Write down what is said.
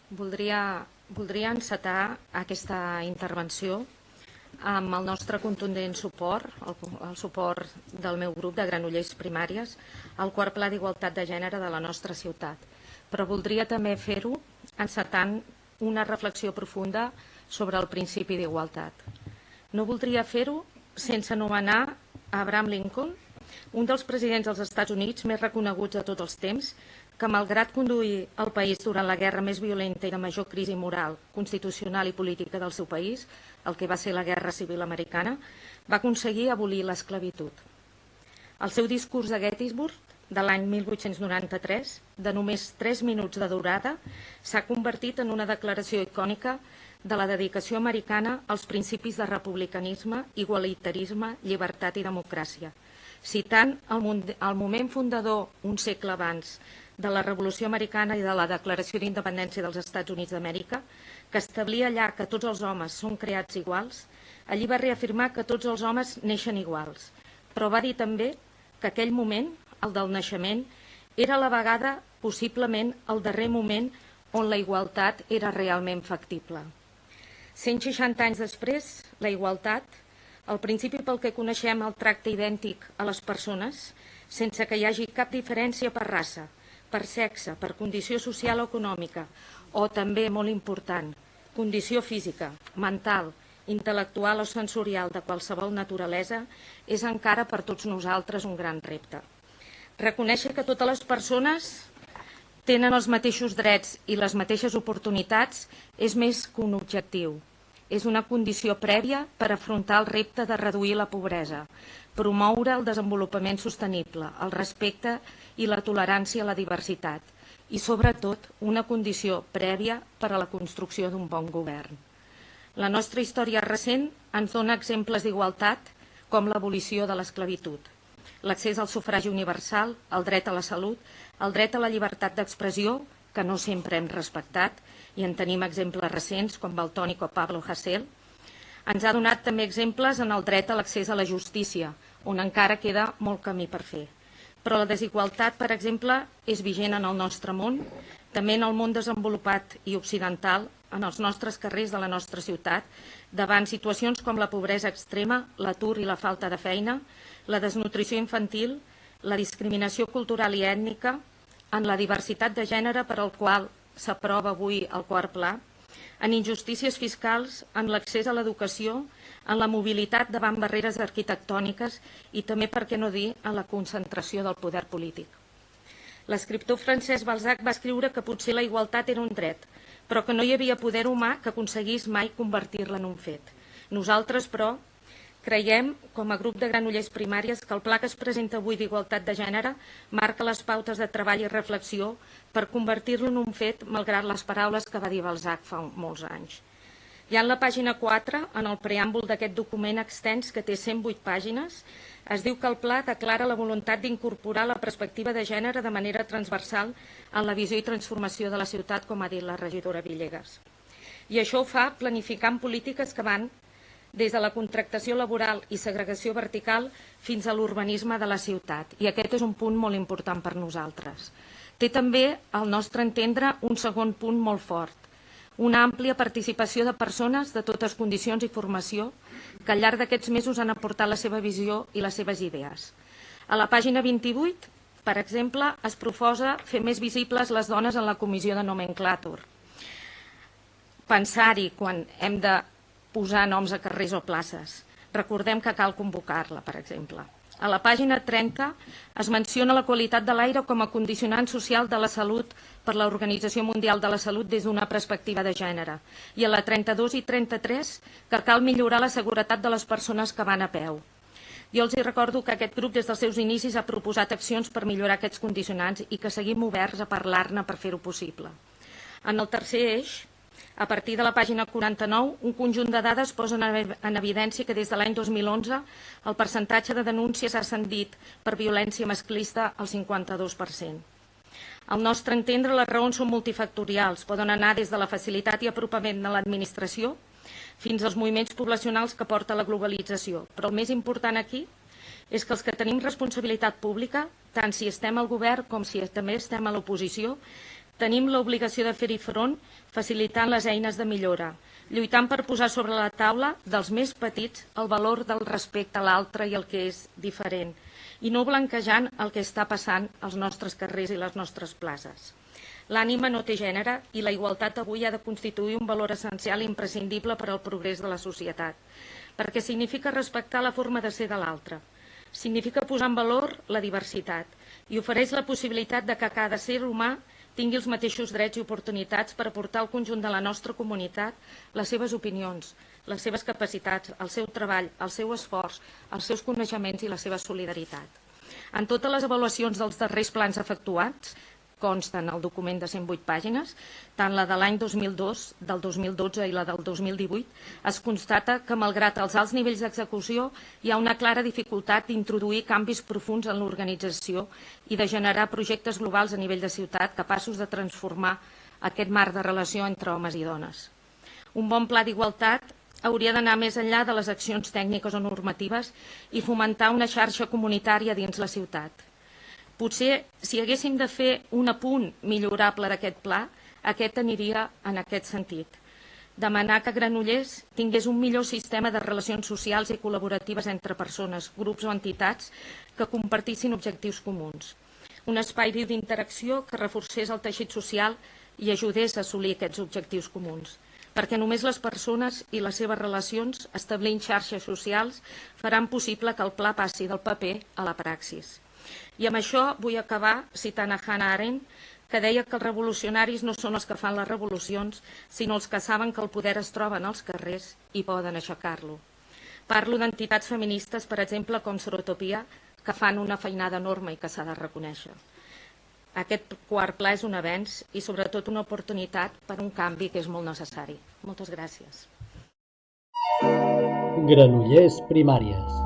Voldria encetar aquesta intervenció amb el nostre contundent suport, el suport del meu grup de Granollers Primàries, al quart pla d'igualtat de gènere de la nostra ciutat. Però voldria també fer-ho encetant una reflexió profunda sobre el principi d'igualtat. No voldria fer-ho sense anomenar Abraham Lincoln, un dels presidents dels Estats Units més reconeguts de tots els temps, que malgrat conduir el país durant la guerra més violenta i de major crisi moral, constitucional i política del seu país, el que va ser la Guerra Civil Americana, va aconseguir abolir l'esclavitud. El seu discurs de Gettysburg, de l'any 1893, de només 3 minuts de durada, s'ha convertit en una declaració icònica de la dedicació americana als principis de republicanisme, igualitarisme, llibertat i democràcia, citant el moment fundador, un segle abans, de la Revolució Americana i de la Declaració d'Independència dels Estats Units d'Amèrica, que establia allà que tots els homes són creats iguals. Allí va reafirmar que tots els homes neixen iguals, però va dir també que aquell moment, el del naixement, era a la vegada possiblement el darrer moment on la igualtat era realment factible. 160 anys després, la igualtat, el principi pel que coneixem el tracte idèntic a les persones, sense que hi hagi cap diferència per raça, per sexe, per condició social o econòmica, o també, molt important, condició física, mental, intel·lectual o sensorial de qualsevol naturalesa, és encara per tots nosaltres un gran repte. Reconèixer que totes les persones tenen els mateixos drets i les mateixes oportunitats és més que un objectiu. És una condició prèvia per afrontar el repte de reduir la pobresa, promoure el desenvolupament sostenible, el respecte i la tolerància a la diversitat i, sobretot, una condició prèvia per a la construcció d'un bon govern. La nostra història recent ens dona exemples d'igualtat com l'abolició de l'esclavitud, l'accés al sufragi universal, el dret a la salut, el dret a la llibertat d'expressió, que no sempre hem respectat, i en tenim exemples recents com Valtònyc o Pablo Hasél. Ens ha donat també exemples en el dret a l'accés a la justícia, on encara queda molt camí per fer. Però la desigualtat, per exemple, és vigent en el nostre món, també en el món desenvolupat i occidental, en els nostres carrers de la nostra ciutat, davant situacions com la pobresa extrema, l'atur i la falta de feina, la desnutrició infantil, la discriminació cultural i ètnica, en la diversitat de gènere per al qual s'aprova avui el quart pla, en injustícies fiscals, en l'accés a l'educació, en la mobilitat davant barreres arquitectòniques i també, per què no dir, en la concentració del poder polític. L'escriptor Francesc Balzac va escriure que potser la igualtat era un dret, però que no hi havia poder humà que aconseguís mai convertir-la en un fet. Nosaltres, però, creiem, com a grup de Granollers Primàries, que el pla que es presenta avui d'igualtat de gènere marca les pautes de treball i reflexió per convertir-lo en un fet, malgrat les paraules que va dir Balzac fa molts anys. Ja en la pàgina 4, en el preàmbul d'aquest document extens que té 108 pàgines, es diu que el pla declara la voluntat d'incorporar la perspectiva de gènere de manera transversal en la visió i transformació de la ciutat, com ha dit la regidora Villegas. I això ho fa planificant polítiques que van des de la contractació laboral i segregació vertical fins a l'urbanisme de la ciutat. I aquest és un punt molt important per nosaltres. Té també, al nostre entendre, un segon punt molt fort, una àmplia participació de persones de totes condicions i formació que al llarg d'aquests mesos han aportat la seva visió i les seves idees. A la pàgina 28, per exemple, es proposa fer més visibles les dones en la comissió de nomenclàtor. Pensar-hi quan hem de posar noms a carrers o places. Recordem que cal convocar-la, per exemple. A la pàgina 30 es menciona la qualitat de l'aire com a condicionant social de la salut per l'Organització Mundial de la Salut des d'una perspectiva de gènere. I a la 32 i 33 que cal millorar la seguretat de les persones que van a peu. Jo els recordo que aquest grup des dels seus inicis ha proposat accions per millorar aquests condicionants i que seguim oberts a parlar-ne per fer-ho possible. En el tercer eix, a partir de la pàgina 49, un conjunt de dades posen en evidència que des de l'any 2011 el percentatge de denúncies ha ascendit per violència masclista al 52%. Al nostre entendre, les raons són multifactorials, poden anar des de la facilitat i apropament de l'administració fins als moviments poblacionals que porta la globalització. Però el més important aquí és que els que tenim responsabilitat pública, tant si estem al govern com si també estem a l'oposició, Tenim l'obligació de fer-hi front facilitant les eines de millora, lluitant per posar sobre la taula dels més petits el valor del respecte a l'altre i el que és diferent, i no blanquejant el que està passant als nostres carrers i les nostres places. L'ànima no té gènere i la igualtat avui ha de constituir un valor essencial i imprescindible per al progrés de la societat, perquè significa respectar la forma de ser de l'altre, significa posar en valor la diversitat i ofereix la possibilitat de que cada ser humà tingui els mateixos drets i oportunitats per aportar al conjunt de la nostra comunitat les seves opinions, les seves capacitats, el seu treball, el seu esforç, els seus coneixements i la seva solidaritat. En totes les avaluacions dels darrers plans efectuats, consten al document de 108 pàgines, tant la de l'any 2002, del 2012 i la del 2018, es constata que, malgrat els alts nivells d'execució, hi ha una clara dificultat d'introduir canvis profunds en l'organització i de generar projectes globals a nivell de ciutat capaços de transformar aquest marc de relació entre homes i dones. Un bon pla d'igualtat hauria d'anar més enllà de les accions tècniques o normatives i fomentar una xarxa comunitària dins la ciutat. Potser, si haguéssim de fer un apunt millorable d'aquest pla, aquest aniria en aquest sentit. Demanar que Granollers tingués un millor sistema de relacions socials i col·laboratives entre persones, grups o entitats que compartissin objectius comuns. Un espai d'interacció que reforcés el teixit social i ajudés a assolir aquests objectius comuns. Perquè només les persones i les seves relacions, establint xarxes socials, faran possible que el pla passi del paper a la praxis. I amb això vull acabar citant a Hannah Arendt, que deia que els revolucionaris no són els que fan les revolucions, sinó els que saben que el poder es troba en els carrers i poden aixecar-lo. Parlo d'entitats feministes, per exemple, com Sorotopia, que fan una feinada enorme i que s'ha de reconèixer. Aquest quart pla és un avenç i sobretot una oportunitat per un canvi que és molt necessari. Moltes gràcies. Granollers Primàries.